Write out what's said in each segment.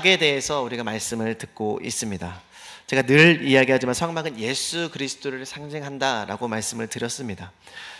성막에 대해서 우리가 말씀을 듣고 있습니다. 제가 늘 이야기하지만 성막은 예수 그리스도를 상징한다라고 말씀을 드렸습니다.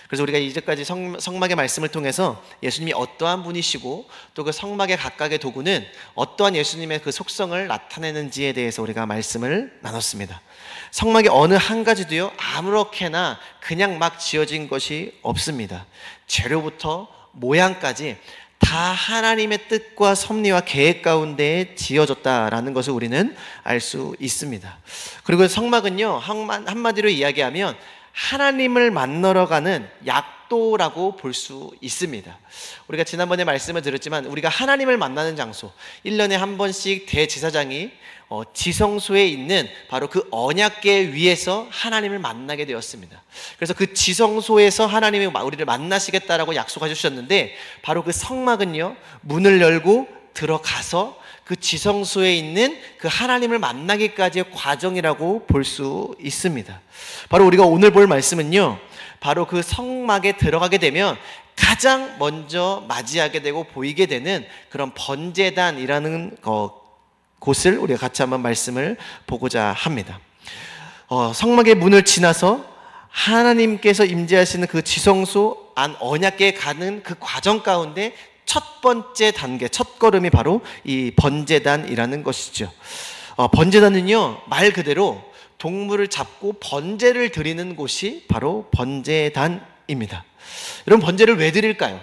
그래서 우리가 이제까지 성막의 말씀을 통해서 예수님이 어떠한 분이시고 또 그 성막의 각각의 도구는 어떠한 예수님의 그 속성을 나타내는지에 대해서 우리가 말씀을 나눴습니다. 성막의 어느 한 가지도요, 아무렇게나 그냥 막 지어진 것이 없습니다. 재료부터 모양까지 다 하나님의 뜻과 섭리와 계획 가운데 지어졌다라는 것을 우리는 알 수 있습니다. 그리고 성막은요, 한마디로 이야기하면 하나님을 만나러 가는 약도라고 볼 수 있습니다. 우리가 지난번에 말씀을 드렸지만 우리가 하나님을 만나는 장소, 1년에 한 번씩 대제사장이 지성소에 있는 바로 그 언약궤 위에서 하나님을 만나게 되었습니다. 그래서 그 지성소에서 하나님이 우리를 만나시겠다라고 약속해 주셨는데, 바로 그 성막은요, 문을 열고 들어가서 그 지성소에 있는 그 하나님을 만나기까지의 과정이라고 볼 수 있습니다. 바로 우리가 오늘 볼 말씀은요, 바로 그 성막에 들어가게 되면 가장 먼저 맞이하게 되고 보이게 되는 그런 번제단이라는 곳을 우리가 같이 한번 말씀을 보고자 합니다. 성막의 문을 지나서 하나님께서 임재하시는 그 지성소 안 언약궤에 가는 그 과정 가운데 첫 번째 단계, 첫 걸음이 바로 이 번제단이라는 것이죠. 번제단은요, 말 그대로 동물을 잡고 번제를 드리는 곳이 바로 번제단입니다. 여러분, 번제를 왜 드릴까요?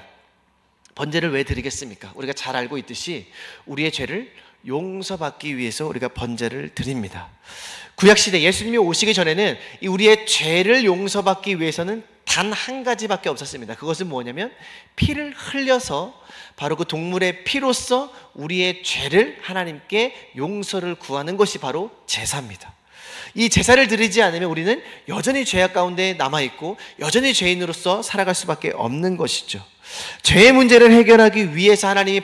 번제를 왜 드리겠습니까? 우리가 잘 알고 있듯이 우리의 죄를 용서받기 위해서 우리가 번제를 드립니다. 구약시대 예수님이 오시기 전에는 우리의 죄를 용서받기 위해서는 단 한 가지밖에 없었습니다. 그것은 뭐냐면 피를 흘려서, 바로 그 동물의 피로써 우리의 죄를 하나님께 용서를 구하는 것이 바로 제사입니다. 이 제사를 드리지 않으면 우리는 여전히 죄악 가운데 남아있고 여전히 죄인으로서 살아갈 수밖에 없는 것이죠. 죄의 문제를 해결하기 위해서 하나님이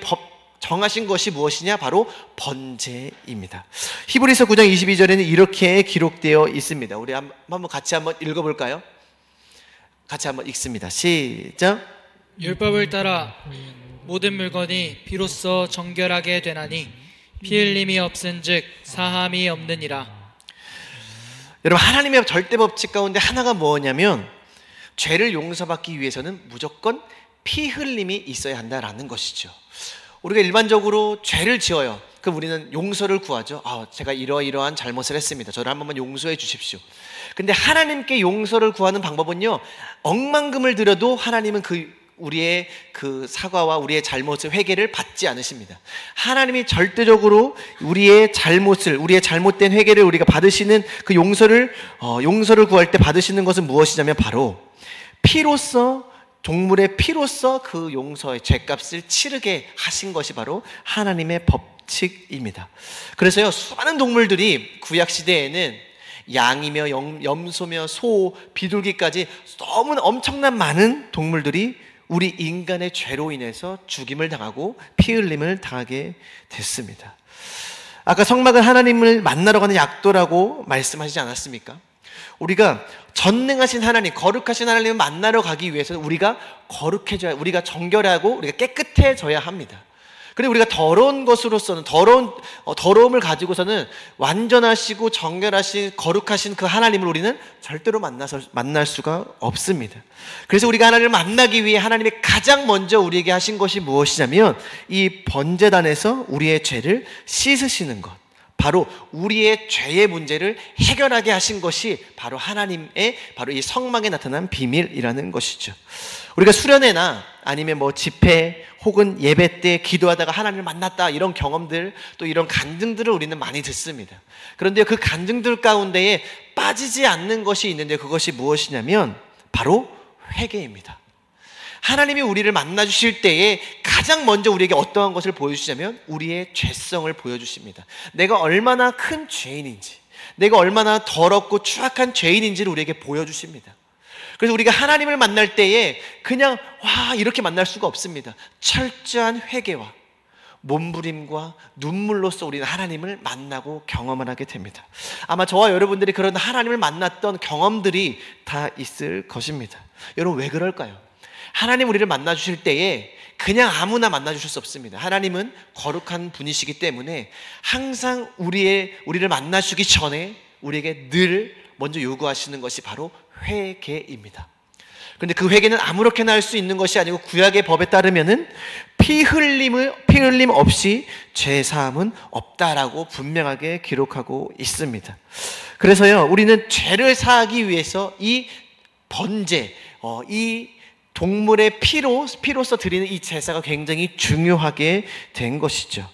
정하신 것이 무엇이냐? 바로 번제입니다. 히브리서 9장 22절에는 이렇게 기록되어 있습니다. 우리 한번 같이 한번 읽어볼까요? 같이 한번 읽습니다. 시작. 율법을 따라 모든 물건이 비로소 정결하게 되나니 피 흘림이 없은즉 사함이 없느니라. 여러분, 하나님의 절대 법칙 가운데 하나가 뭐냐면 죄를 용서받기 위해서는 무조건 피 흘림이 있어야 한다라는 것이죠. 우리가 일반적으로 죄를 지어요. 그럼 우리는 용서를 구하죠. 제가 이러이러한 잘못을 했습니다. 저를 한 번만 용서해 주십시오. 근데 하나님께 용서를 구하는 방법은요, 억만금을 들여도 하나님은 우리의 그 사과와 우리의 잘못을 회개를 받지 않으십니다. 하나님이 절대적으로 우리의 잘못된 회개를 우리가 받으시는 그 용서를 구할 때 받으시는 것은 무엇이냐면 바로 피로써, 동물의 피로써 그 용서의 죄값을 치르게 하신 것이 바로 하나님의 법칙입니다. 그래서요, 수많은 동물들이 구약시대에는 양이며 염소며 소, 비둘기까지 너무 엄청난 많은 동물들이 우리 인간의 죄로 인해서 죽임을 당하고 피 흘림을 당하게 됐습니다. 아까 성막은 하나님을 만나러 가는 약도라고 말씀하시지 않았습니까? 우리가 전능하신 하나님, 거룩하신 하나님을 만나러 가기 위해서는 우리가 거룩해져야, 우리가 정결하고 우리가 깨끗해져야 합니다. 그리고 우리가 더러운 것으로서는, 더러움을 가지고서는 완전하시고 정결하신 거룩하신 그 하나님을 우리는 절대로 만날 수가 없습니다. 그래서 우리가 하나님을 만나기 위해 하나님이 가장 먼저 우리에게 하신 것이 무엇이냐면 이 번제단에서 우리의 죄를 씻으시는 것, 바로 우리의 죄의 문제를 해결하게 하신 것이 바로 하나님의, 바로 이 성막에 나타난 비밀이라는 것이죠. 우리가 수련회나 아니면 집회 혹은 예배 때 기도하다가 하나님을 만났다, 이런 경험들, 또 이런 간증들을 우리는 많이 듣습니다. 그런데 그 간증들 가운데에 빠지지 않는 것이 있는데 그것이 무엇이냐면 바로 회개입니다. 하나님이 우리를 만나 주실 때에 가장 먼저 우리에게 어떠한 것을 보여주시냐면 우리의 죄성을 보여주십니다. 내가 얼마나 큰 죄인인지, 내가 얼마나 더럽고 추악한 죄인인지를 우리에게 보여주십니다. 그래서 우리가 하나님을 만날 때에 그냥 이렇게 만날 수가 없습니다. 철저한 회개와 몸부림과 눈물로써 우리는 하나님을 만나고 경험을 하게 됩니다. 아마 저와 여러분들이 그런 하나님을 만났던 경험들이 다 있을 것입니다. 여러분, 왜 그럴까요? 하나님 우리를 만나 주실 때에 그냥 아무나 만나주실 수 없습니다. 하나님은 거룩한 분이시기 때문에 항상 우리를 만나주기 전에 우리에게 늘 먼저 요구하시는 것이 바로 회개입니다. 그런데 그 회개는 아무렇게나 할 수 있는 것이 아니고 구약의 법에 따르면은 피 흘림 없이 죄 사함은 없다라고 분명하게 기록하고 있습니다. 그래서요, 우리는 죄를 사하기 위해서 이 번제, 이 동물의 피로서 드리는 이 제사가 굉장히 중요하게 된 것이죠.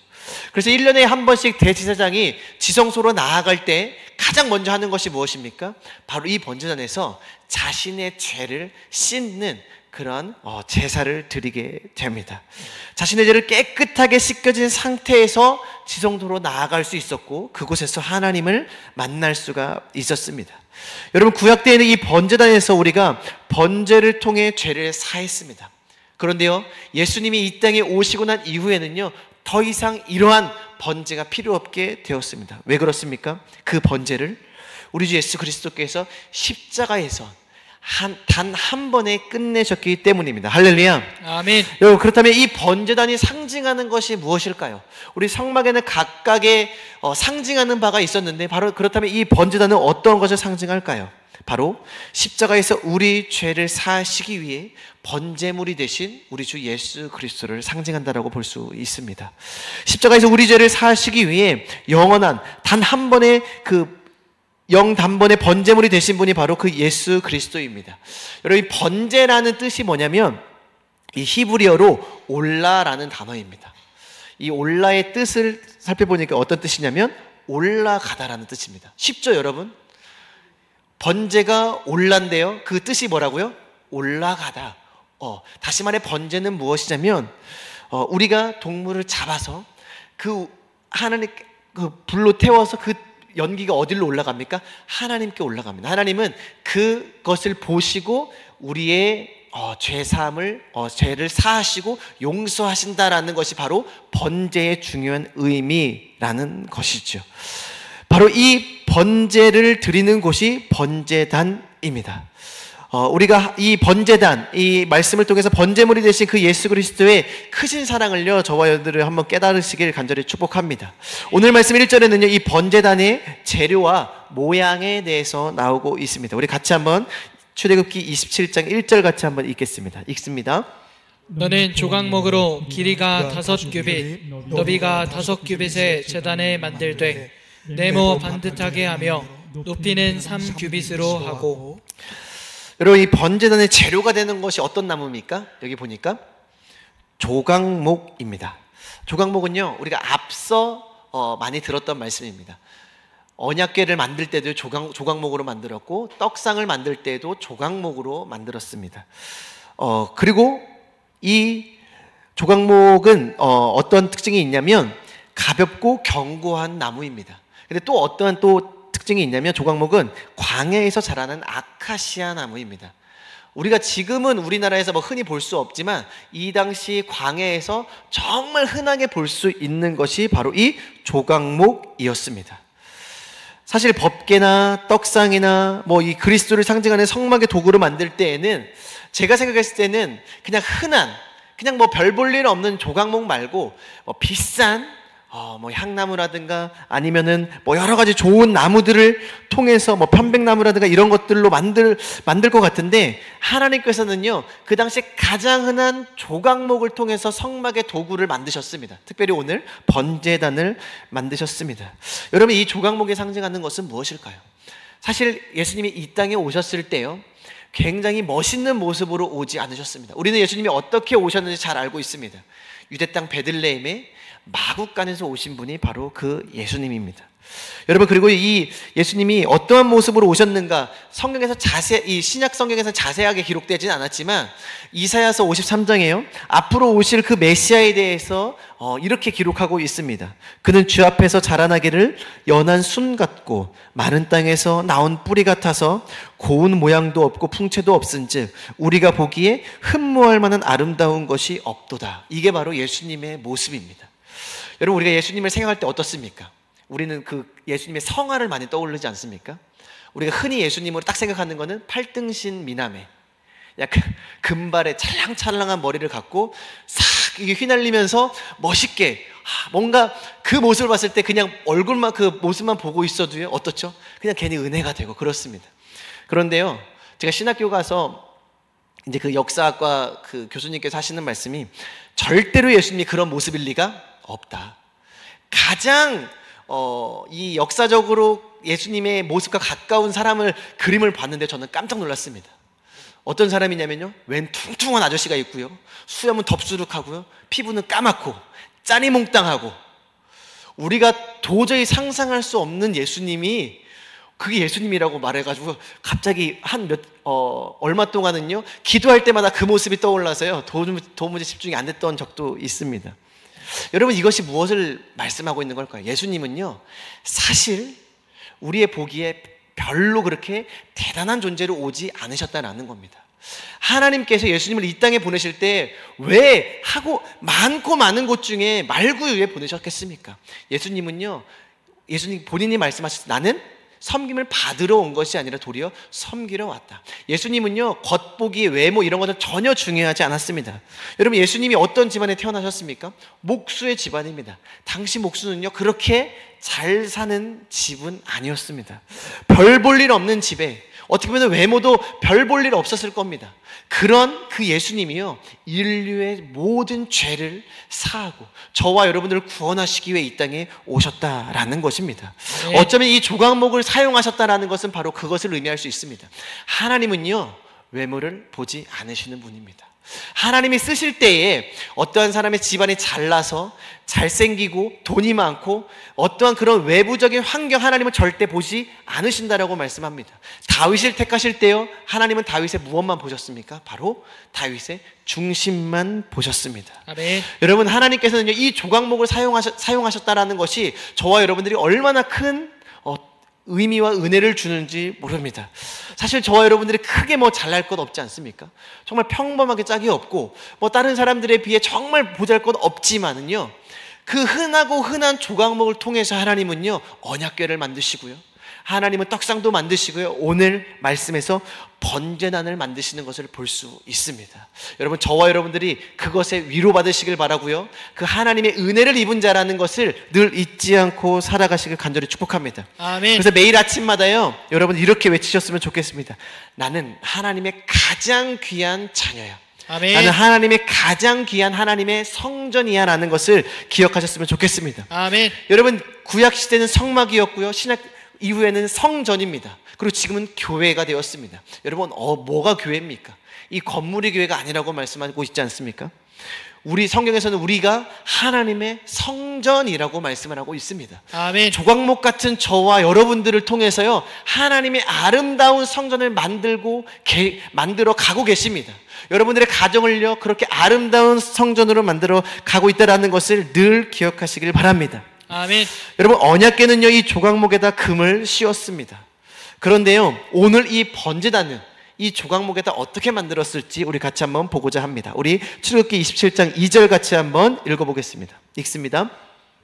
그래서 1년에 한 번씩 대제사장이 지성소로 나아갈 때 가장 먼저 하는 것이 무엇입니까? 바로 이 번제단에서 자신의 죄를 씻는 그런 제사를 드리게 됩니다. 자신의 죄를 깨끗하게 씻겨진 상태에서 지성소로 나아갈 수 있었고 그곳에서 하나님을 만날 수가 있었습니다. 여러분, 구약 때에는 이 번제단에서 우리가 번제를 통해 죄를 사했습니다. 그런데요, 예수님이 이 땅에 오시고 난 이후에는요, 더 이상 이러한 번제가 필요 없게 되었습니다. 왜 그렇습니까? 그 번제를 우리 주 예수 그리스도께서 십자가에서 단 한 번에 끝내셨기 때문입니다. 할렐루야. 아멘. 여러분, 그렇다면 이 번제단이 상징하는 것이 무엇일까요? 우리 성막에는 각각의 상징하는 바가 있었는데 바로 그렇다면 이 번제단은 어떤 것을 상징할까요? 바로 십자가에서 우리 죄를 사하시기 위해 번제물이 되신 우리 주 예수 그리스도를 상징한다라고 볼 수 있습니다. 십자가에서 우리 죄를 사하시기 위해 영원한 단 한 번의 영단번의 번제물이 되신 분이 바로 그 예수 그리스도입니다. 여러분, 이 번제라는 뜻이 뭐냐면 이 히브리어로 올라라는 단어입니다. 이 올라의 뜻을 살펴보니까 어떤 뜻이냐면 올라가다라는 뜻입니다. 쉽죠, 여러분? 번제가 올라인데요, 그 뜻이 뭐라고요? 올라가다. 다시 말해 번제는 무엇이냐면 우리가 동물을 잡아서 하나님 불로 태워서 그 연기가 어디로 올라갑니까? 하나님께 올라갑니다. 하나님은 그것을 보시고 우리의 죄를 사하시고 용서하신다라는 것이 바로 번제의 중요한 의미라는 것이죠. 바로 이 번제를 드리는 곳이 번제단입니다. 우리가 이 번제단, 이 말씀을 통해서 번제물이 되신 그 예수 그리스도의 크신 사랑을요, 저와 여러분들을 한번 깨달으시길 간절히 축복합니다. 오늘 말씀 1절에는요, 이 번제단의 재료와 모양에 대해서 나오고 있습니다. 우리 같이 한번 출애굽기 27장 1절 같이 한번 읽겠습니다. 읽습니다. 너는 조각목으로 길이가 5규빗, 너비가 5규빗의 제단을 만들되 네모 반듯하게 하며 높이는 3규빗으로 하고. 여러분, 이 번제단의 재료가 되는 것이 어떤 나무입니까? 여기 보니까 조각목입니다. 조각목은요, 우리가 앞서 많이 들었던 말씀입니다. 언약궤를 만들 때도 조각목으로 만들었고 떡상을 만들 때도 조각목으로 만들었습니다. 그리고 이 조각목은 어떤 특징이 있냐면 가볍고 견고한 나무입니다. 근데 또 어떠한 특징이 있냐면 조각목은 광야에서 자라는 아카시아 나무입니다. 우리가 지금은 우리나라에서 흔히 볼 수 없지만 이 당시 광야에서 정말 흔하게 볼 수 있는 것이 바로 이 조각목이었습니다. 사실 법궤나 떡상이나 이 그리스도를 상징하는 성막의 도구를 만들 때에는 제가 생각했을 때는 그냥 그냥 별 볼 일 없는 조각목 말고 비싼 향나무라든가 아니면은 여러 가지 좋은 나무들을 통해서 편백나무라든가 이런 것들로 만들 것 같은데, 하나님께서는요, 그 당시 가장 흔한 조각목을 통해서 성막의 도구를 만드셨습니다. 특별히 오늘 번제단을 만드셨습니다. 여러분, 이 조각목이 상징하는 것은 무엇일까요? 사실 예수님이 이 땅에 오셨을 때요, 굉장히 멋있는 모습으로 오지 않으셨습니다. 우리는 예수님이 어떻게 오셨는지 잘 알고 있습니다. 유대 땅 베들레헴에 마국간에서 오신 분이 바로 그 예수님입니다. 여러분, 그리고 이 예수님이 어떠한 모습으로 오셨는가, 성경에서 이 신약 성경에서 자세하게 기록되지는 않았지만 이사야서 53장에요, 앞으로 오실 그 메시아에 대해서 이렇게 기록하고 있습니다. 그는 주 앞에서 자라나기를 연한 순 같고 마른 땅에서 나온 뿌리 같아서 고운 모양도 없고 풍채도 없은즉 우리가 보기에 흠모할 만한 아름다운 것이 없도다. 이게 바로 예수님의 모습입니다. 여러분, 우리가 예수님을 생각할 때 어떻습니까? 우리는 그 예수님의 성화를 많이 떠오르지 않습니까? 우리가 흔히 예수님으로 딱 생각하는 것은 팔등신 미남에 약간 금발에 찰랑찰랑한 머리를 갖고 싹 이게 휘날리면서 멋있게 뭔가 그 모습을 봤을 때 그냥 얼굴만 그 모습만 보고 있어도요 어떻죠? 그냥 괜히 은혜가 되고 그렇습니다. 그런데요 제가 신학교 가서 이제 그 역사학과 그 교수님께서 하시는 말씀이 절대로 예수님이 그런 모습일 리가 없다. 가장 이 역사적으로 예수님의 모습과 가까운 사람을 그림을 봤는데 저는 깜짝 놀랐습니다. 어떤 사람이냐면요 웬 퉁퉁한 아저씨가 있고요 수염은 덥수룩하고요 피부는 까맣고 짜리몽땅하고 우리가 도저히 상상할 수 없는 예수님이 그게 예수님이라고 말해가지고 갑자기 얼마 동안은요 기도할 때마다 그 모습이 떠올라서요 도무지 집중이 안 됐던 적도 있습니다. 여러분 이것이 무엇을 말씀하고 있는 걸까요? 예수님은요 사실 우리의 보기에 별로 그렇게 대단한 존재로 오지 않으셨다는 겁니다. 하나님께서 예수님을 이 땅에 보내실 때 왜 하고 많고 많은 곳 중에 말구유에 보내셨겠습니까? 예수님은요 예수님 본인이 말씀하셨을 때 나는 섬김을 받으러 온 것이 아니라 도리어 섬기러 왔다. 예수님은요 겉보기 외모 이런 것은 전혀 중요하지 않았습니다. 여러분 예수님이 어떤 집안에 태어나셨습니까? 목수의 집안입니다. 당시 목수는요 그렇게 잘 사는 집은 아니었습니다. 별 볼 일 없는 집에 어떻게 보면 외모도 별 볼 일 없었을 겁니다. 그런 그 예수님이요 인류의 모든 죄를 사하고 저와 여러분들을 구원하시기 위해 이 땅에 오셨다라는 것입니다. 네. 어쩌면 이 조각목을 사용하셨다라는 것은 바로 그것을 의미할 수 있습니다. 하나님은요 외모를 보지 않으시는 분입니다. 하나님이 쓰실 때에 어떠한 사람의 집안이 잘나서 잘생기고 돈이 많고 어떠한 그런 외부적인 환경 하나님은 절대 보지 않으신다라고 말씀합니다. 다윗을 택하실 때요 하나님은 다윗의 무엇만 보셨습니까? 바로 다윗의 중심만 보셨습니다. 아멘. 여러분 하나님께서는요 이 조각목을 사용하셨다라는 것이 저와 여러분들이 얼마나 큰 의미와 은혜를 주는지 모릅니다. 사실 저와 여러분들이 크게 뭐 잘날 것 없지 않습니까? 정말 평범하게 짝이 없고 뭐 다른 사람들에 비해 정말 보잘것 없지만은요 그 흔하고 흔한 조각목을 통해서 하나님은요 언약궤를 만드시고요 하나님은 떡상도 만드시고요 오늘 말씀에서 번제단을 만드시는 것을 볼 수 있습니다. 여러분 저와 여러분들이 그것에 위로받으시길 바라고요 그 하나님의 은혜를 입은 자라는 것을 늘 잊지 않고 살아가시길 간절히 축복합니다. 아멘. 그래서 매일 아침마다요 여러분 이렇게 외치셨으면 좋겠습니다. 나는 하나님의 가장 귀한 자녀야. 아멘. 나는 하나님의 가장 귀한 하나님의 성전이야 라는 것을 기억하셨으면 좋겠습니다. 아멘. 여러분 구약시대는 성막이었고요 신약 이후에는 성전입니다. 그리고 지금은 교회가 되었습니다. 여러분 뭐가 교회입니까? 이 건물이 교회가 아니라고 말씀하고 있지 않습니까? 우리 성경에서는 우리가 하나님의 성전이라고 말씀을 하고 있습니다. 아멘. 조각목 같은 저와 여러분들을 통해서요 하나님의 아름다운 성전을 만들어 가고 계십니다. 여러분들의 가정을요 그렇게 아름다운 성전으로 만들어 가고 있다는 것을 늘 기억하시길 바랍니다. 아멘. 여러분 언약궤는요 이 조각목에다 금을 씌웠습니다. 그런데요 오늘 이 번제단은 이 조각목에다 어떻게 만들었을지 우리 같이 한번 보고자 합니다. 우리 출애굽기 27장 2절 같이 한번 읽어보겠습니다. 읽습니다.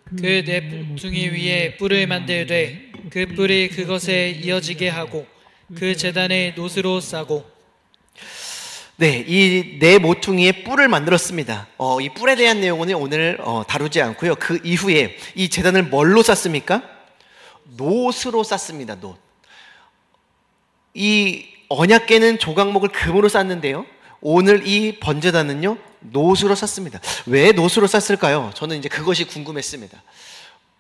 그 네 모퉁이 위에 뿔을 만들되 그 뿔이 그것에 이어지게 하고 그 제단에 놋으로 싸고. 네, 이 네 모퉁이의 뿔을 만들었습니다. 이 뿔에 대한 내용은 오늘 다루지 않고요. 그 이후에 이 제단을 뭘로 쌌습니까? 놋으로 쌌습니다. 놋. 이 언약궤는 조각목을 금으로 쌌는데요. 오늘 이 번제단은요 놋으로 쌌습니다. 왜 놋으로 쌌을까요? 저는 이제 그것이 궁금했습니다.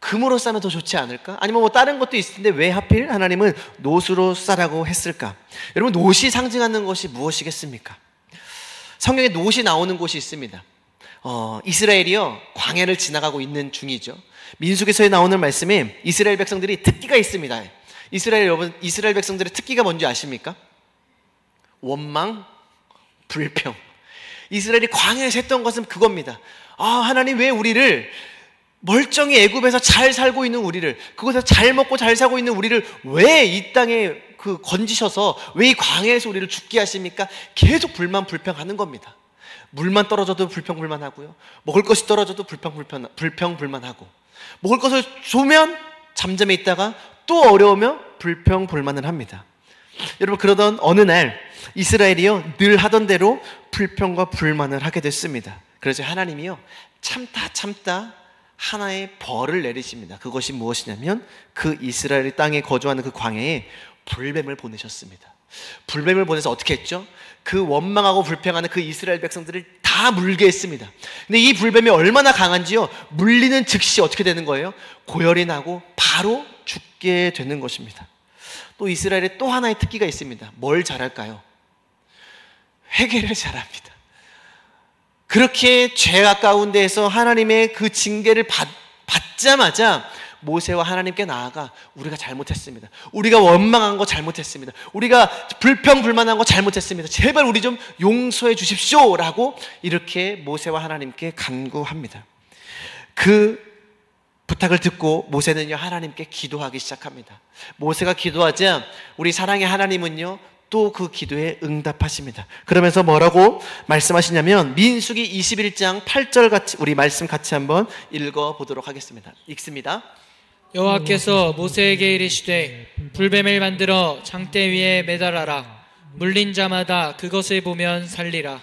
금으로 싸면 더 좋지 않을까? 아니면 뭐 다른 것도 있을 텐데 왜 하필 하나님은 놋으로 싸라고 했을까? 여러분 놋이 상징하는 것이 무엇이겠습니까? 성경에 놋이 나오는 곳이 있습니다. 이스라엘이요 광야를 지나가고 있는 중이죠. 민수기서에 나오는 말씀에 이스라엘 백성들이 특기가 있습니다. 이스라엘 백성들의 특기가 뭔지 아십니까? 원망, 불평. 이스라엘이 광야에서 했던 것은 그겁니다. 하나님 왜 우리를 멀쩡히 애굽에서 잘 살고 있는 우리를, 그곳에서 잘 먹고 잘 사고 있는 우리를 왜 이 땅에 건지셔서 왜 이 광야에서 우리를 죽게 하십니까? 계속 불평하는 겁니다. 물만 떨어져도 불평불만하고요. 먹을 것이 떨어져도 불평불만하고, 먹을 것을 주면 잠잠해 있다가 또 어려우면 불평불만을 합니다. 여러분, 그러던 어느 날 이스라엘이요 늘 하던 대로 불평과 불만을 하게 됐습니다. 그래서 하나님이요 참다 하나의 벌을 내리십니다. 그것이 무엇이냐면 그 이스라엘 땅에 거주하는 그 광야에 불뱀을 보내셨습니다. 불뱀을 보내서 어떻게 했죠? 그 원망하고 불평하는 그 이스라엘 백성들을 다 물게 했습니다. 근데 이 불뱀이 얼마나 강한지요, 물리는 즉시 어떻게 되는 거예요? 고열이 나고 바로 죽게 되는 것입니다. 또 이스라엘에 또 하나의 특기가 있습니다. 뭘 잘할까요? 회개를 잘합니다. 그렇게 죄 가까운 데에서 하나님의 그 징계를 받자마자 모세와 하나님께 나아가 우리가 잘못했습니다. 우리가 원망한 거 잘못했습니다. 우리가 불평불만한 거 잘못했습니다. 제발 우리 좀 용서해 주십시오 라고 이렇게 모세와 하나님께 간구합니다. 그 부탁을 듣고 모세는요 하나님께 기도하기 시작합니다. 모세가 기도하자 우리 사랑의 하나님은요 또 그 기도에 응답하십니다. 그러면서 뭐라고 말씀하시냐면 민수기 21장 8절 같이 우리 말씀 같이 한번 읽어보도록 하겠습니다. 읽습니다. 여호와께서 모세에게 이르시되 불뱀을 만들어 장대 위에 매달아라. 물린 자마다 그것을 보면 살리라.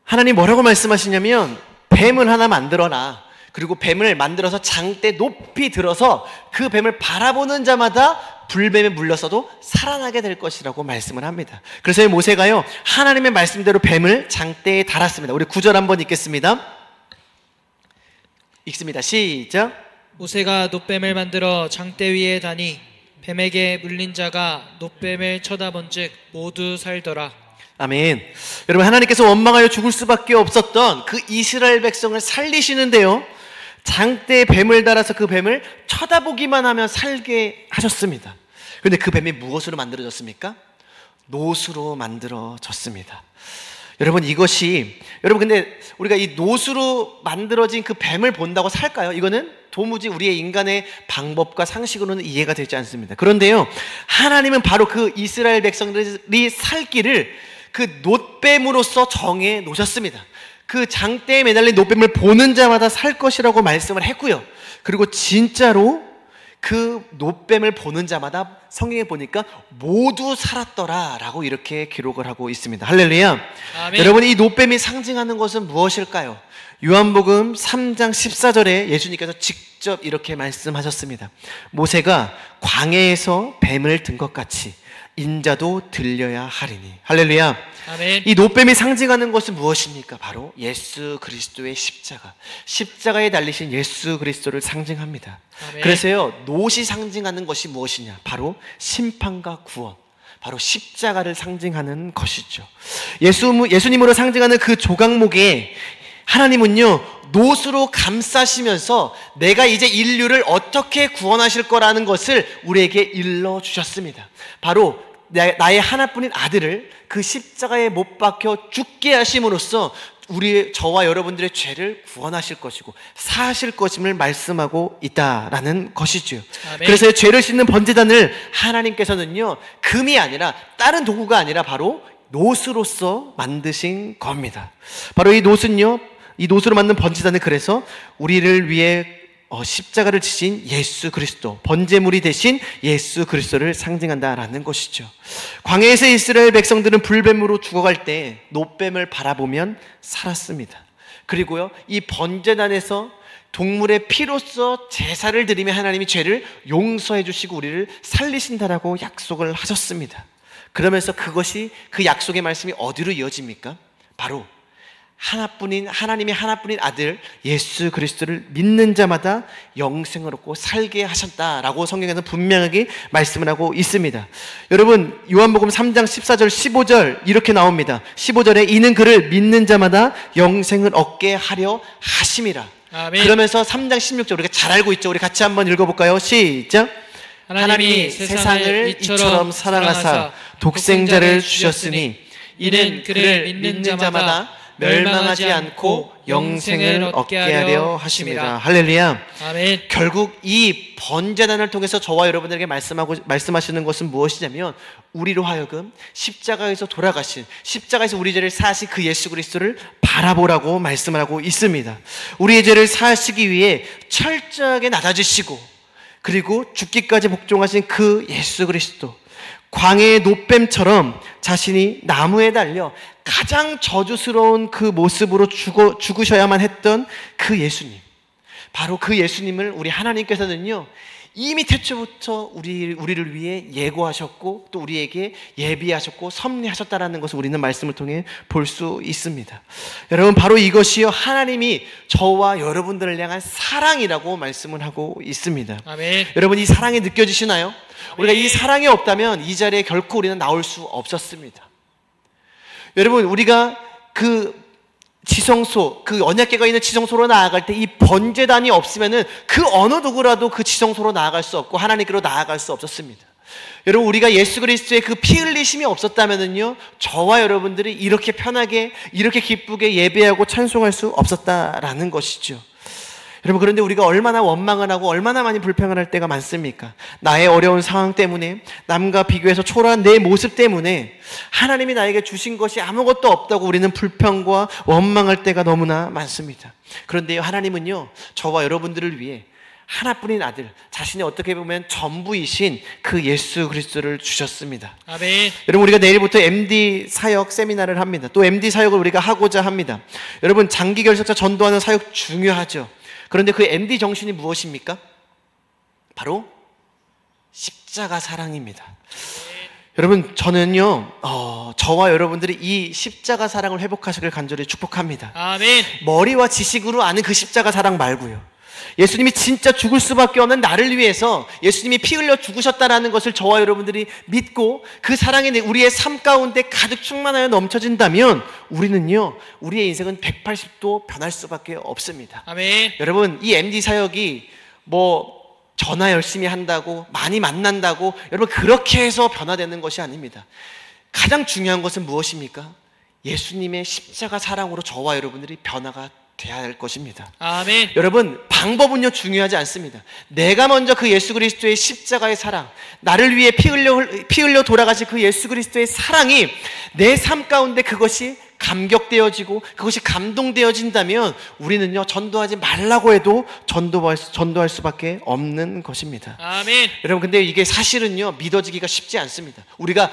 하나님 뭐라고 말씀하시냐면 뱀을 하나 만들어라. 그리고 뱀을 만들어서 장대 높이 들어서 그 뱀을 바라보는 자마다 불뱀에 물렸어도 살아나게 될 것이라고 말씀을 합니다. 그래서 모세가요 하나님의 말씀대로 뱀을 장대에 달았습니다. 우리 9절 한번 읽겠습니다. 읽습니다. 시작. 모세가 놋뱀을 만들어 장대 위에 다니 뱀에게 물린 자가 놋뱀을 쳐다본즉 모두 살더라. 아멘. 여러분 하나님께서 원망하여 죽을 수밖에 없었던 그 이스라엘 백성을 살리시는데요 장대에 뱀을 달아서 그 뱀을 쳐다보기만 하면 살게 하셨습니다. 그런데 그 뱀이 무엇으로 만들어졌습니까? 놋으로 만들어졌습니다. 여러분 이것이 근데 우리가 이 놋으로 만들어진 그 뱀을 본다고 살까요? 이거는 도무지 우리의 인간의 방법과 상식으로는 이해가 되지 않습니다. 그런데요 하나님은 바로 그 이스라엘 백성들이 살 길을 그 놋뱀으로서 정해 놓으셨습니다. 그 장대에 매달린 놋뱀을 보는 자마다 살 것이라고 말씀을 했고요. 그리고 진짜로 그 놋뱀을 보는 자마다 성경에 보니까 모두 살았더라 라고 이렇게 기록을 하고 있습니다. 할렐루야. 아멘. 여러분 이 놋뱀이 상징하는 것은 무엇일까요? 요한복음 3장 14절에 예수님께서 직접 이렇게 말씀하셨습니다. 모세가 광야에서 뱀을 든 것 같이 인자도 들려야 하리니. 할렐루야. 아멘. 이 놋뱀이 상징하는 것은 무엇입니까? 바로 예수 그리스도의 십자가에 달리신 예수 그리스도를 상징합니다. 아멘. 그래서요 놋이 상징하는 것이 무엇이냐? 바로 심판과 구원, 바로 십자가를 상징하는 것이죠. 예수님으로 상징하는 그 조각목에 하나님은요 놋으로 감싸시면서 내가 이제 인류를 어떻게 구원하실 거라는 것을 우리에게 일러주셨습니다. 바로 나의 하나뿐인 아들을 그 십자가에 못 박혀 죽게 하심으로써 저와 여러분들의 죄를 구원하실 것이고 사하실 것임을 말씀하고 있다라는 것이죠. 아멘. 그래서 죄를 씻는 번제단을 하나님께서는요 금이 아니라 다른 도구가 아니라 바로 놋으로서 만드신 겁니다. 바로 이 놋으로 만든 번제단은 그래서 우리를 위해 십자가를 지신 예수 그리스도, 번제물이 되신 예수 그리스도를 상징한다라는 것이죠. 광야에서 이스라엘 백성들은 불뱀으로 죽어갈 때 놋뱀을 바라보면 살았습니다. 그리고요 이 번제단에서 동물의 피로써 제사를 드리며 하나님이 죄를 용서해 주시고 우리를 살리신다라고 약속을 하셨습니다. 그러면서 그 약속의 말씀이 어디로 이어집니까? 바로 하나님의 하나뿐인 아들 예수 그리스도를 믿는 자마다 영생을 얻고 살게 하셨다라고 성경에서 분명하게 말씀을 하고 있습니다. 여러분 요한복음 3장 14절 15절 이렇게 나옵니다. 15절에 이는 그를 믿는 자마다 영생을 얻게 하려 하심이라. 아멘. 그러면서 3장 16절 우리가 잘 알고 있죠. 우리 같이 한번 읽어볼까요? 시작. 하나님이 세상을 이처럼 사랑하사 독생자를 주셨으니 이는 그를 믿는 자마다 멸망하지 않고 영생을 얻게 하려 하심이라. 할렐루야. 아멘. 결국 이 번제단을 통해서 저와 여러분들에게 말씀하시는 것은 무엇이냐면 우리로 하여금 십자가에서 돌아가신, 십자가에서 우리 죄를 사하신 그 예수 그리스도를 바라보라고 말씀을 하고 있습니다. 우리의 죄를 사하시기 위해 철저하게 낮아지시고 그리고 죽기까지 복종하신 그 예수 그리스도, 광야의 노뱀처럼 자신이 나무에 달려 가장 저주스러운 그 모습으로 죽으셔야만 했던 그 예수님, 바로 그 예수님을 우리 하나님께서는요 이미 태초부터 우리를 위해 예고하셨고 또 우리에게 예비하셨고 섭리하셨다라는 것을 우리는 말씀을 통해 볼 수 있습니다. 여러분, 바로 이것이요 하나님이 저와 여러분들을 향한 사랑이라고 말씀을 하고 있습니다. 아멘. 여러분, 이 사랑이 느껴지시나요? 우리가 이 사랑이 없다면 이 자리에 결코 우리는 나올 수 없었습니다. 여러분, 우리가 그 지성소, 그 언약궤가 있는 지성소로 나아갈 때 이 번제단이 없으면은 그 어느 누구라도 그 지성소로 나아갈 수 없고 하나님께로 나아갈 수 없었습니다. 여러분, 우리가 예수 그리스도의 그 피 흘리심이 없었다면은요 저와 여러분들이 이렇게 편하게 이렇게 기쁘게 예배하고 찬송할 수 없었다라는 것이죠. 여러분, 그런데 우리가 얼마나 원망을 하고 얼마나 많이 불평을 할 때가 많습니까? 나의 어려운 상황 때문에, 남과 비교해서 초라한 내 모습 때문에 하나님이 나에게 주신 것이 아무것도 없다고 우리는 불평과 원망할 때가 너무나 많습니다. 그런데요, 하나님은요 저와 여러분들을 위해 하나뿐인 아들, 자신이 어떻게 보면 전부이신 그 예수 그리스도를 주셨습니다. 아멘. 여러분, 우리가 내일부터 MD 사역 세미나를 합니다. 또 MD 사역을 우리가 하고자 합니다. 여러분, 장기 결석자 전도하는 사역 중요하죠. 그런데 그 MD 정신이 무엇입니까? 바로 십자가 사랑입니다. 여러분, 저는요 저와 여러분들이 이 십자가 사랑을 회복하시길 간절히 축복합니다. 아멘. 머리와 지식으로 아는 그 십자가 사랑 말고요, 예수님이 진짜 죽을 수밖에 없는 나를 위해서 예수님이 피 흘려 죽으셨다는 것을 저와 여러분들이 믿고 그 사랑이 우리의 삶 가운데 가득 충만하여 넘쳐진다면 우리는요 우리의 인생은 180도 변할 수밖에 없습니다. 아멘. 여러분, 이 MD 사역이 전화 열심히 한다고 많이 만난다고 여러분 그렇게 해서 변화되는 것이 아닙니다. 가장 중요한 것은 무엇입니까? 예수님의 십자가 사랑으로 저와 여러분들이 변화가 돼야 할 것입니다. 아멘. 여러분, 방법은요 중요하지 않습니다. 내가 먼저 그 예수 그리스도의 십자가의 사랑, 나를 위해 피 흘려 돌아가신 그 예수 그리스도의 사랑이 내 삶 가운데 그것이 감격되어지고 그것이 감동되어진다면 우리는요 전도하지 말라고 해도 전도할 수밖에 없는 것입니다. 아멘. 여러분, 근데 이게 사실은요 믿어지기가 쉽지 않습니다. 우리가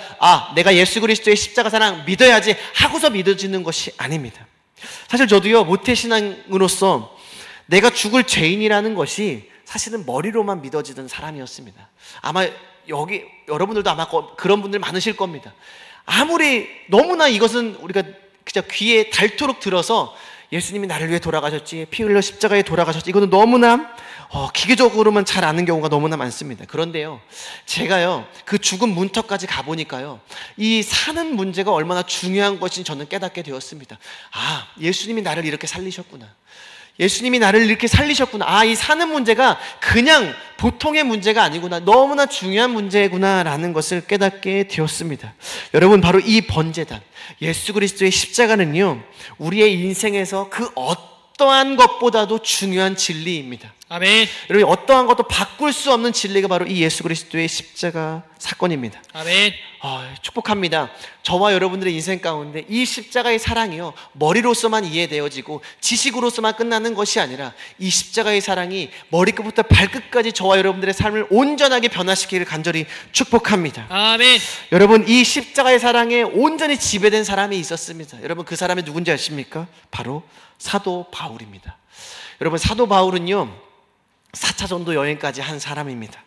내가 예수 그리스도의 십자가 사랑 믿어야지 하고서 믿어지는 것이 아닙니다. 사실 저도요 모태신앙으로서 내가 죽을 죄인이라는 것이 사실은 머리로만 믿어지던 사람이었습니다. 아마 여기 여러분들도 아마 그런 분들 많으실 겁니다. 아무리 너무나 이것은 우리가 그냥 귀에 닳도록 들어서 예수님이 나를 위해 돌아가셨지, 피 흘려 십자가에 돌아가셨지, 이거는 너무나 기계적으로만 잘 아는 경우가 너무나 많습니다. 그런데요 제가요 그 죽음 문턱까지 가보니까요 이 사는 문제가 얼마나 중요한 것인지 저는 깨닫게 되었습니다. 예수님이 나를 이렇게 살리셨구나, 예수님이 나를 이렇게 살리셨구나, 이 사는 문제가 그냥 보통의 문제가 아니구나, 너무나 중요한 문제구나라는 것을 깨닫게 되었습니다. 여러분, 바로 이 번제단 예수 그리스도의 십자가는요 우리의 인생에서 그 어떠한 것보다도 중요한 진리입니다. 아멘. 여러분, 어떠한 것도 바꿀 수 없는 진리가 바로 이 예수 그리스도의 십자가 사건입니다. 아멘. 축복합니다. 저와 여러분들의 인생 가운데 이 십자가의 사랑이요 머리로서만 이해되어지고 지식으로서만 끝나는 것이 아니라 이 십자가의 사랑이 머리끝부터 발끝까지 저와 여러분들의 삶을 온전하게 변화시키기를 간절히 축복합니다. 아멘. 여러분, 이 십자가의 사랑에 온전히 지배된 사람이 있었습니다. 여러분, 그 사람이 누군지 아십니까? 바로 사도 바울입니다. 여러분, 사도 바울은요 4차 전도 여행까지 한 사람입니다.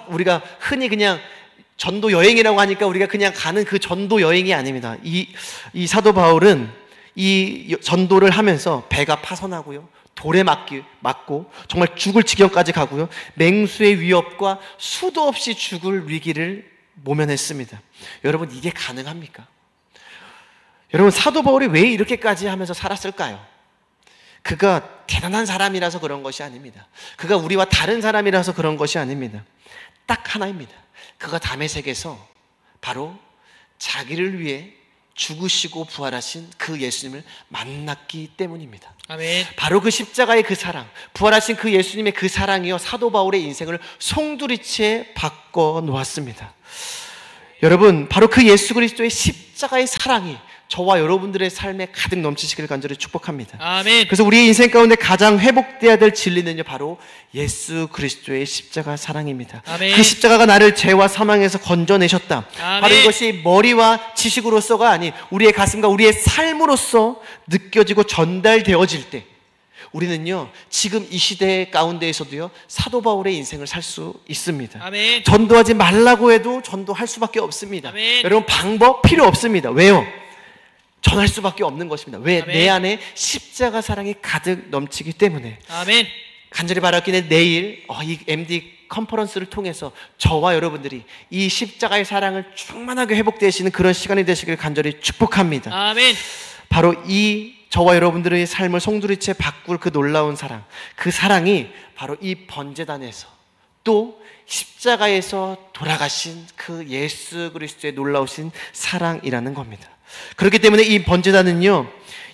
우리가 흔히 그냥 전도 여행이라고 하니까 우리가 그냥 가는 그 전도 여행이 아닙니다. 이 사도 바울은 이 전도를 하면서 배가 파손하고요, 돌에 맞고 정말 죽을 지경까지 가고요, 맹수의 위협과 수도 없이 죽을 위기를 모면했습니다. 여러분, 이게 가능합니까? 여러분, 사도 바울이 왜 이렇게까지 하면서 살았을까요? 그가 대단한 사람이라서 그런 것이 아닙니다. 그가 우리와 다른 사람이라서 그런 것이 아닙니다. 딱 하나입니다. 그가 다메섹에서 바로 자기를 위해 죽으시고 부활하신 그 예수님을 만났기 때문입니다. 아멘. 바로 그 십자가의 그 사랑, 부활하신 그 예수님의 그 사랑이요 사도 바울의 인생을 송두리째 바꿔 놓았습니다. 여러분, 바로 그 예수 그리스도의 십자가의 사랑이 저와 여러분들의 삶에 가득 넘치시기를 간절히 축복합니다. 아멘. 그래서 우리의 인생 가운데 가장 회복돼야 될 진리는요, 바로 예수 그리스도의 십자가 사랑입니다. 아멘. 그 십자가가 나를 죄와 사망에서 건져내셨다. 아멘. 바로 이것이 머리와 지식으로서가 아닌 우리의 가슴과 우리의 삶으로서 느껴지고 전달되어질 때, 우리는요 지금 이 시대 가운데에서도요 사도 바울의 인생을 살 수 있습니다. 아멘. 전도하지 말라고 해도 전도할 수밖에 없습니다. 아멘. 여러분, 방법 필요 없습니다. 왜요? 전할 수밖에 없는 것입니다. 왜? 아멘. 내 안에 십자가 사랑이 가득 넘치기 때문에. 아멘. 간절히 바라기는 내일 이 MD 컨퍼런스를 통해서 저와 여러분들이 이 십자가의 사랑을 충만하게 회복되시는 그런 시간이 되시길 간절히 축복합니다. 아멘. 바로 이 저와 여러분들의 삶을 송두리째 바꿀 그 놀라운 사랑, 그 사랑이 바로 이 번제단에서, 또 십자가에서 돌아가신 그 예수 그리스도의 놀라우신 사랑이라는 겁니다. 그렇기 때문에 이 번제단은요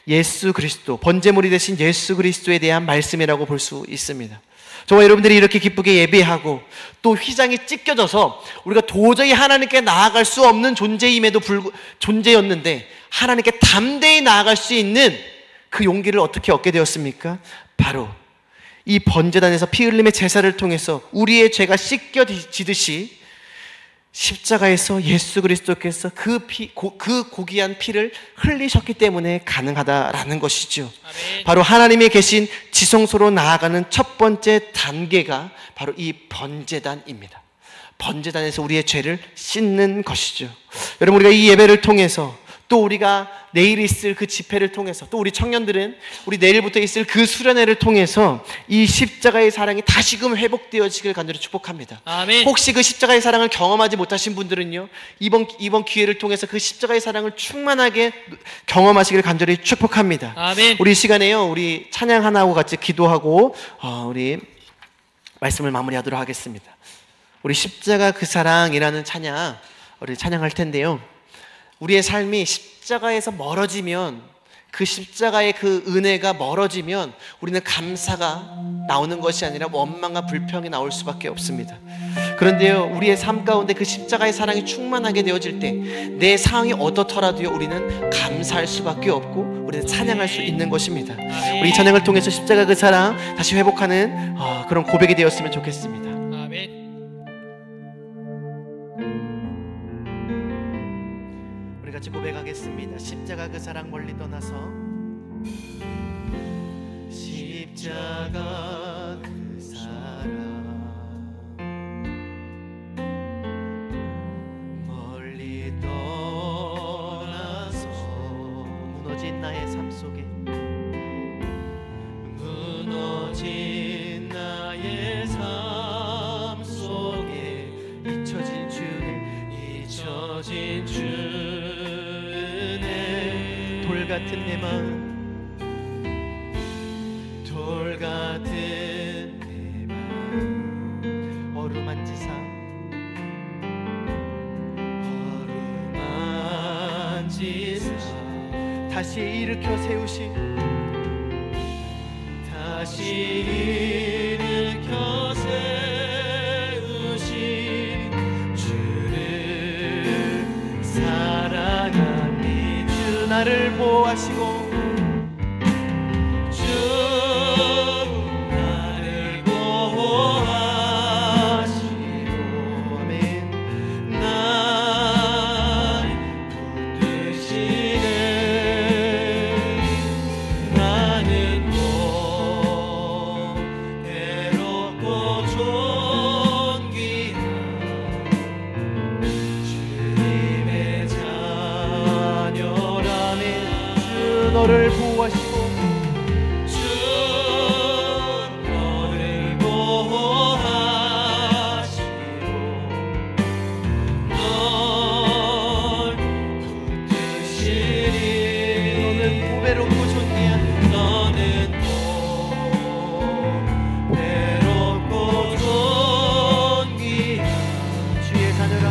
예수 그리스도, 번제물이 되신 예수 그리스도에 대한 말씀이라고 볼 수 있습니다. 저와 여러분들이 이렇게 기쁘게 예배하고 또 휘장이 찢겨져서 우리가 도저히 하나님께 나아갈 수 없는 존재였는데 하나님께 담대히 나아갈 수 있는 그 용기를 어떻게 얻게 되었습니까? 바로 이 번제단에서 피 흘림의 제사를 통해서 우리의 죄가 씻겨지듯이 십자가에서 예수 그리스도께서 그 고귀한 피를 흘리셨기 때문에 가능하다라는 것이죠. 아멘. 바로 하나님이 계신 지성소로 나아가는 첫 번째 단계가 바로 이 번제단입니다. 번제단에서 우리의 죄를 씻는 것이죠. 여러분, 우리가 이 예배를 통해서, 또 우리가 내일 있을 그 집회를 통해서, 또 우리 청년들은 우리 내일부터 있을 그 수련회를 통해서 이 십자가의 사랑이 다시금 회복되어지길 간절히 축복합니다. 아멘. 혹시 그 십자가의 사랑을 경험하지 못하신 분들은요, 이번 기회를 통해서 그 십자가의 사랑을 충만하게 경험하시길 간절히 축복합니다. 아멘. 우리 시간에요, 우리 찬양 하나하고 같이 기도하고 우리 말씀을 마무리하도록 하겠습니다. 우리 십자가 그 사랑이라는 찬양, 우리 찬양할 텐데요, 우리의 삶이 십자가에서 멀어지면, 그 십자가의 그 은혜가 멀어지면 우리는 감사가 나오는 것이 아니라 원망과 불평이 나올 수밖에 없습니다. 그런데요, 우리의 삶 가운데 그 십자가의 사랑이 충만하게 되어질 때 내 상황이 어떻더라도요 우리는 감사할 수밖에 없고 우리는 찬양할 수 있는 것입니다. 우리 이 찬양을 통해서 십자가 그 사랑 다시 회복하는 그런 고백이 되었으면 좋겠습니다. 아멘. 같이 고백하겠습니다. 십자가 그 사랑 멀리 떠나서, 십자가 그 사랑 멀리 떠나서 무너진 나의 삶 속에, 무너진 나의 삶 속에 잊혀진 주 돌 같은 내 마음, 돌 같은 내 마음 어루만지사 다시 일으켜 세우신, 다시 일으켜 세우신 주를 사랑하니, 주 나를 보호하시고 주 나를 보호하시고, 아멘. 날 붙드시네. 나는 또 괴롭고 존귀한 주님의 자녀라네. 주 너를 보호하시고, 주 너를 보호하시고, 널 붙드시니. 너는 고배롭고 존귀한, 너는 또 괴롭고 존귀한 주의 자녀라.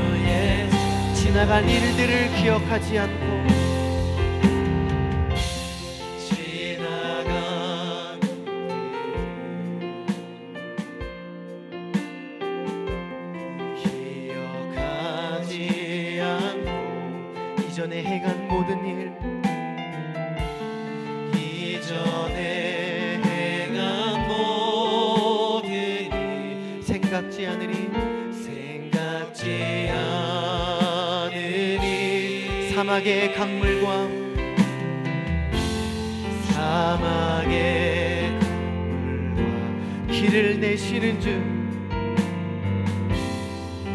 주의 지나간 일들을 기억하지 않고, 지나간 기억하지 않고 이전에 행한 모든 일, 이전에 행한 모든 일 생각지 않으니 생각지 않으니 사막의 강물과 사막의 길을 내시는 주,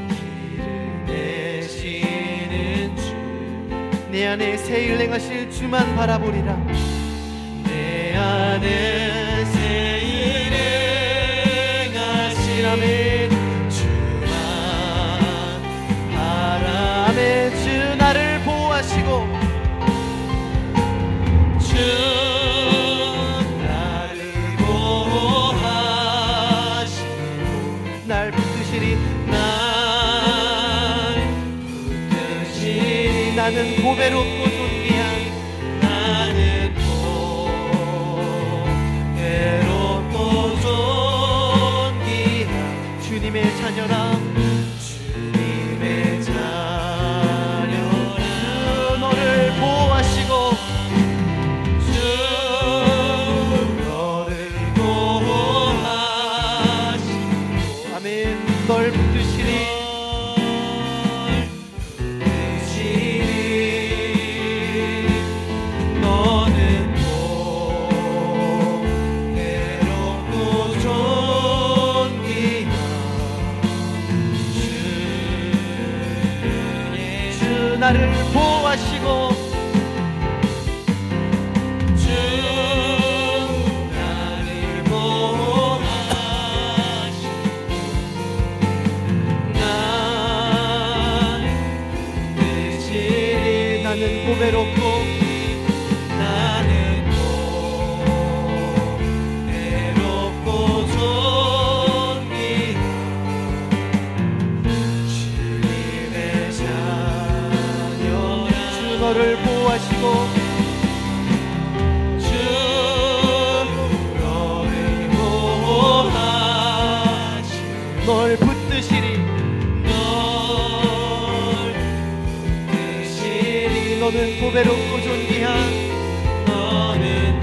길을 내시는 주, 내 안에 새 일 행하실 주만 바라보리라. 내 안에 새 일 행하시는 주만 바라. 아멘. 주 나를 보호하시고 주 나를 보호하시고 날 붙드시리. 날 붙드시니 나는 보배롭고 존귀한 나는 보배롭고 존귀한 주님의 자녀라. 주님의 자녀라. 주 너를 보호하시고 주 너를 보호하시고 아멘. 널 붙드시리. 너는 보배롭고 존귀한 주님. 주 나를 보호하시고 주 나를 보호하시고 날 붙드시니 나는 보배롭고 나는 보배롭고 존귀한 주님의 자녀라. 주 너를 보호하시고 주 너를 보호하시고 널 붙드시리. 널 붙드시니 너는 보배롭고 존귀한 너는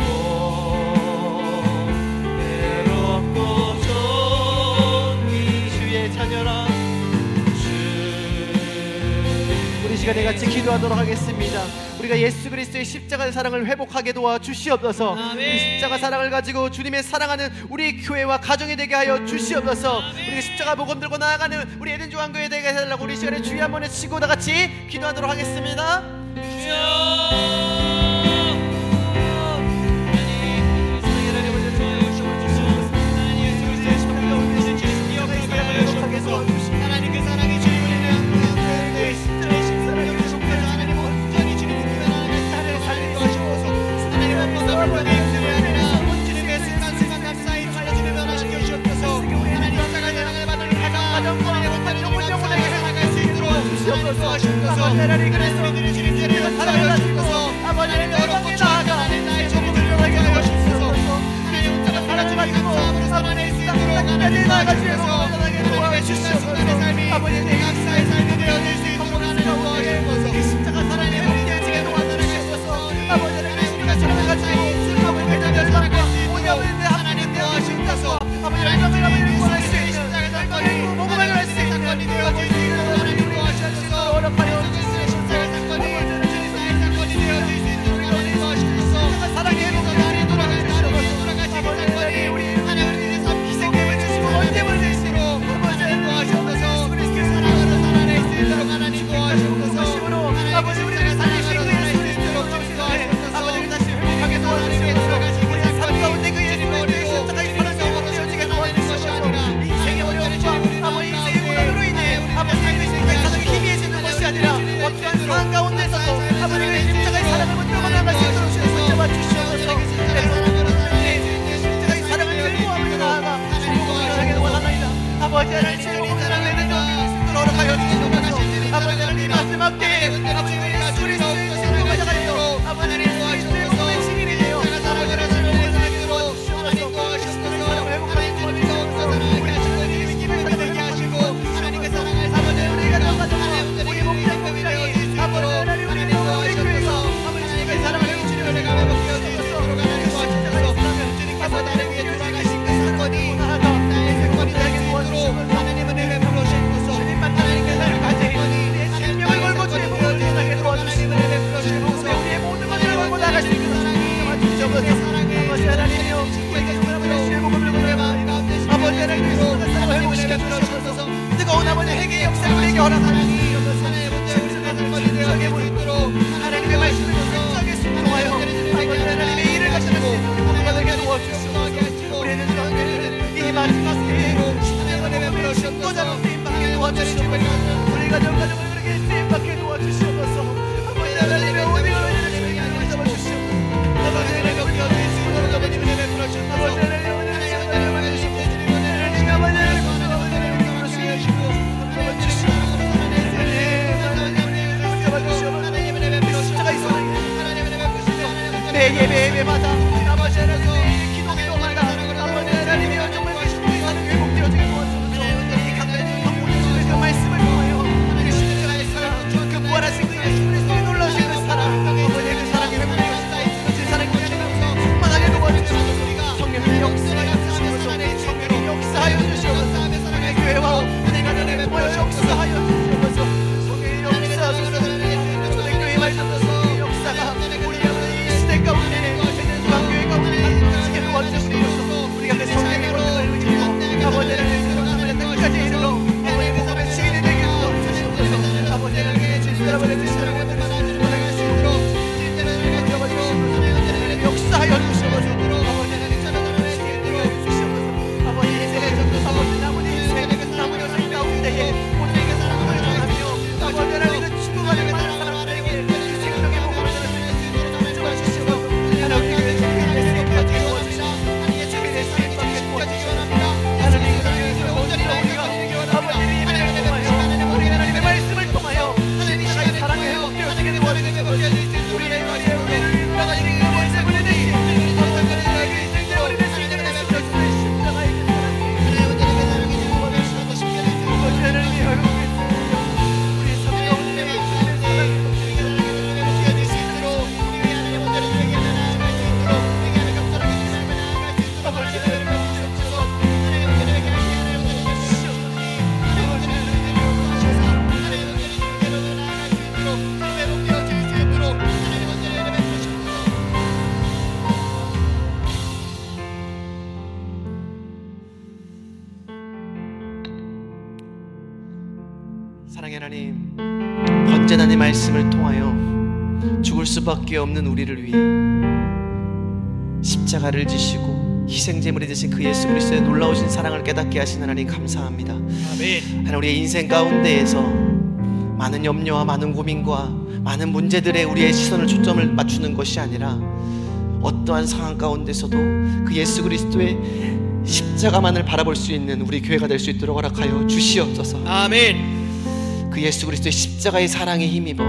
보배롭고 존귀한 주의 자녀라. 주. 우리 시간에 같이 기도하도록 하겠습니다. 우리가 예수 그리스도의 십자가의 사랑을 회복하게 도와 주시옵소서. 아멘. 이 십자가 사랑을 가지고 주님의 사랑하는 우리 교회와 가정이 되게 하여 주시옵소서. 우리 십자가 복음 들고 나아가는 우리 에덴 조항교회 되게 해달라고 우리 시간에 주여 한번 외치고 다 같이 기도하도록 하겠습니다. 하나님 그 사랑이 주님을 하나님 십자가의 십자가를 계속해서 하나님 온전히 주님을 하나님 나를 살리게 하시옵소서. 하나님 앞에서 불편의 힘들을 하느라 주님의 순간순간 감사히 주님을 변화시켜 주옵소서. 하나님 십자가의 사랑을 받은 가정 하나님 온전히 감사하게 살아갈 수 있도록 하나님 도와주옵소서. 그래서 우리들이 주님께를 사랑하여 주옵소서. 하나님 어렵고 나아가는 나의 종이 들려가게 하여 주옵소서. 하나님 온전한 사랑을 감사함으로 살아낼 수 있도록 하나님 도와주옵소서. 하나님의 주신 순간의 삶이 각사의 삶이 되어질 수 있도록 하나님 도와주옵소서. 이 십자가 하나님 우리의 지게 도와주옵소서. 하나님 우리가 주님과 같이 술하고 회자되어 살아갈 수 있도록 하나님 도와주옵소서. 하나님 우리의 십자가 사건이 복음을 할 수 있는 사건이 되어질 수 있도록 하나님 도와주옵소서. 예수 십자가 사건이 주님의 사건이 되어질 수 있도록 하나님 도와주옵소서. 사랑의 복음이 돌아가지 사건이 하나님 우리의 삶 희생됨을 주시고 헌됨을 주시도록 하나님 도와주옵소서. 사랑으로 살아낼 수 있도록 하나님 도와주옵소서. 하나님 회복시켜 주시옵소서. 뜨거운 아버지 회개의 역사를 우리에게 허락하니 저게 보이도록 하나님의 말씀을 성적에 순종하여 아버지 하나님의 일을 가시는 우리가 되게 도와주시옵소서. 우리는 이 마지막 때로 하나님의 또 다른 쓰임받게 도와주시옵소서. 우리 가정을 그렇게 쓰임받게 도와주시옵소서. 아버지 하나님의 오늘을 잡아주시옵소서. 아버지 하나님의 격려를 주시옵소서. 아버지 은혜 베풀어 주옵소서. 아버지 하나님의 예배마다 아버지 하나님의 기도마다 아버지 하나님의 정말 회복되어지게 도와주옵소서. 이 강단의 그 말씀을 통하여 그 십자가의 사랑, 그 부활하신 그 예수님의 놀라우신 그 사랑, 아버지의 그 사랑이 회복되어지고 그 사랑이 contin하면서 충만하게 도와주시옵소서. 성령의 역사하여 주시옵소서. 성령의 역사하여 주시옵소서. 우리 교회와 우리 가정에 모여 역사하여 주시옵소서. 성령의 역사하소서. 우리 교회 말씀으로서 역사가 가운데 중앙교회 가운데 지게 도와주시옵소서. 우리가 그 성령의 권능을 의지하고 아버지 하나님의 끝까지 이르러 아버지 복음의 증인이 되게 도와주시옵소서. 아버지 하나님의 질서를 아버지 주시옵소서. 역사하여 주시옵소서. 아버지 하나님 찾아가는 시기를 되게 주시옵소서. 아버지 인생의 아버지 남은 인생 남은 여생 가운데에 오늘의 사랑을 전하며 아버지 하나님의 죽어가는 많은 사람들에게 생명의 복음을 전하시옵소서. 하나님의 말씀을 통하여 십자가의 사랑을 회복되어지게 도와주시옵소서. 우리의 사랑의 하나님, 번제단의 말씀을 통하여 죽을 수밖에 없는 우리를 위해 십자가를 지시고 희생제물이 되신 그 예수 그리스도의 놀라우신 사랑을 깨닫게 하신 하나님 감사합니다. 아멘. 하나님, 우리의 인생 가운데에서 많은 염려와 많은 고민과 많은 문제들에 우리의 시선을 초점을 맞추는 것이 아니라 어떠한 상황 가운데서도 그 예수 그리스도의 십자가만을 바라볼 수 있는 우리 교회가 될 수 있도록 허락하여 주시옵소서. 아멘. 그 예수 그리스도의 십자가의 사랑에 힘입어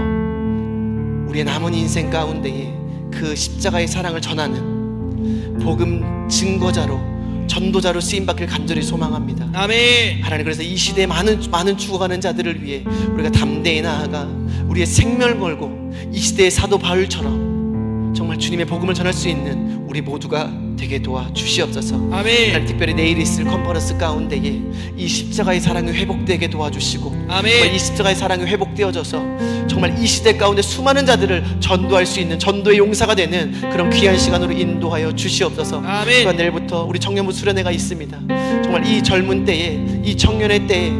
우리의 남은 인생 가운데에 그 십자가의 사랑을 전하는 복음 증거자로 전도자로 쓰임받길 간절히 소망합니다. 아멘. 하나님, 그래서 이 시대에 많은 죽어가는 자들을 위해 우리가 담대히 나아가 우리의 생명을 걸고 이 시대의 사도 바울처럼 정말 주님의 복음을 전할 수 있는 우리 모두가 되게 도와주시옵소서. 아멘. 하나님, 특별히 내일 있을 컨퍼런스 가운데에 이 십자가의 사랑이 회복되게 도와주시고 아멘. 이 십자가의 사랑이 회복되어져서 정말 이 시대 가운데 수많은 자들을 전도할 수 있는 전도의 용사가 되는 그런 귀한 시간으로 인도하여 주시옵소서. 아멘. 또한 내일부터 우리 청년부 수련회가 있습니다. 정말 이 젊은 때에, 이 청년의 때에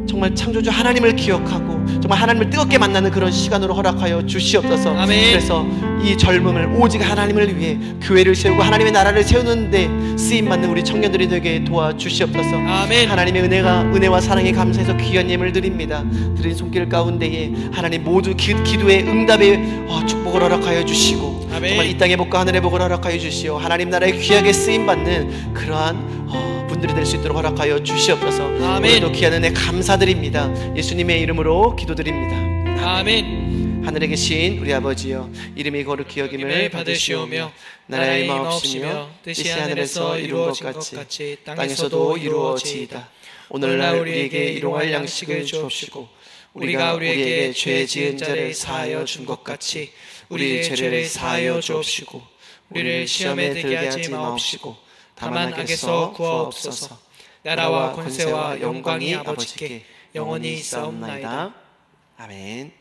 정말 창조주 하나님을 기억하고 정말 하나님을 뜨겁게 만나는 그런 시간으로 허락하여 주시옵소서. 아멘. 그래서 이 젊음을 오직 하나님을 위해 교회를 세우고 하나님의 나라를 세우는데 쓰임받는 우리 청년들이 되게 도와주시옵소서. 아멘. 하나님의 은혜와 사랑에 감사해서 귀한 예물 드립니다. 드린 손길 가운데에 하나님 모두 기도의 응답의 축복을 허락하여 주시고 아멘. 정말 이 땅의 복과 하늘의 복을 허락하여 주시오. 하나님 나라에 귀하게 쓰임받는 그러한 분들이 될 수 있도록 허락하여 주시옵소서. 아멘. 오늘도 귀한 은혜 감사드립니다. 예수님의 이름으로 기도드립니다. 아멘. 하늘에 계신 우리 아버지여, 이름이 거룩히 여김을 받으시오며 나라의 마옵시며 뜻이 하늘에서 이루어진 것 같이 땅에서도 이루어지이다. 오늘날 우리에게 일용할 양식을 주옵시고 우리가 우리에게 죄 지은 자를 사하여 준 것 같이 우리의 죄를 사하여 주옵시고 우리를 시험에 들게 하지 마옵시고 다만 악에서 구하옵소서. 나라와 권세와 영광이 아버지께 영원히 있사옵나이다. 아멘.